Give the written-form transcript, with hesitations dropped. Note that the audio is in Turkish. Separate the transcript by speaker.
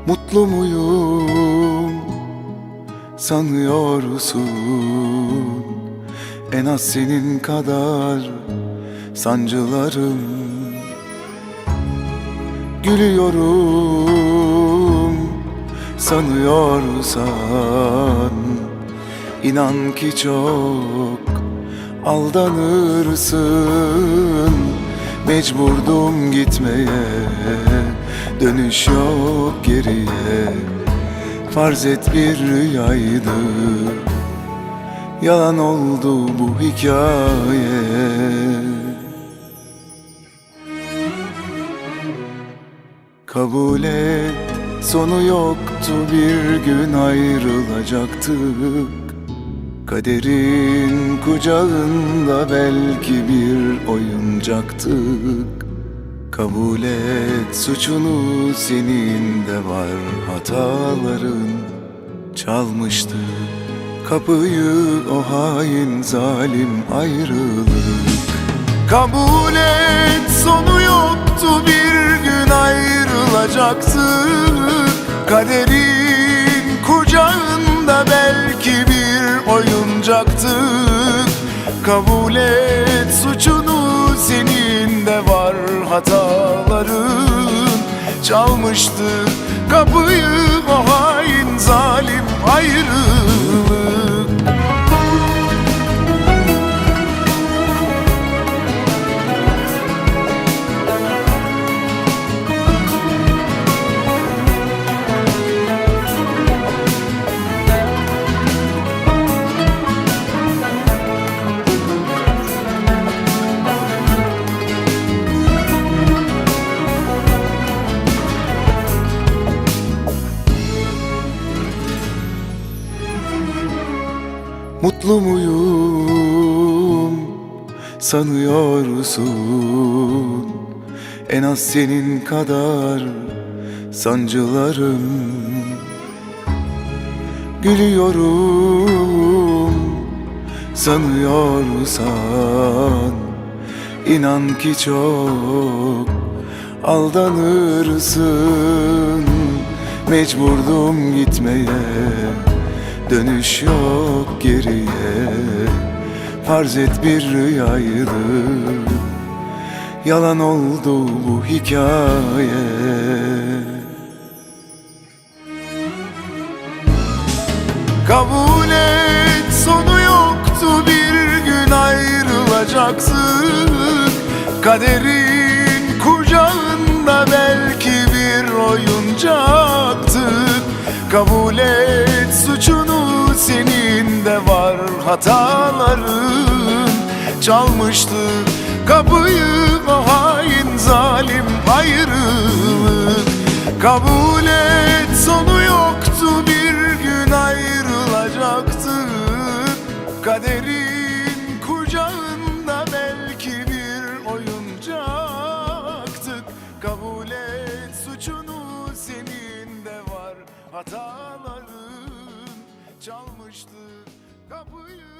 Speaker 1: Mutlu muyum sanıyorsun? En az senin kadar sancılarım. Gülüyorum sanıyorsan, inan ki çok aldanırsın. Mecburdum gitmeye, dönüş yok geriye. Farz et bir rüyaydı, yalan oldu bu hikaye. Kabul et, sonu yoktu, bir gün ayrılacaktık. Kaderin kucağında belki bir oyuncaktık. Kabul et, suçunu senin de var, hataların. Çalmıştı kapıyı o hain zalim ayrılık. Kabul et, sonu yoktu, bir gün ayrılacaktık. Kaderin kucağında belki bir oyuncaktık. Kabul et, suçunu senin de var, hataların. Çalmıştı kapıyı o hain zalim ayrılık. Mutlu muyum sanıyorsun? En az senin kadar sancılarım. Gülüyorum sanıyorsan, inan ki çok aldanırsın. Mecburdum gitmeye, dönüş yok geriye. Farz et bir rüyaydı, yalan oldu bu hikaye. Kabul et, sonu yoktu, bir gün ayrılacaktık. Kaderin kucağında belki bir oyuncaktık. Kabul et, suçunu senin de var, hataların. Çalmıştı kapıyı o hain zalim ayrılık. Kabul et, sonu yoktu, bir gün ayrılacaktık. Kaderin kucağında belki bir oyuncaktık. Kabul et, suçunu senin de var, hataların. Çalmıştı kapıyı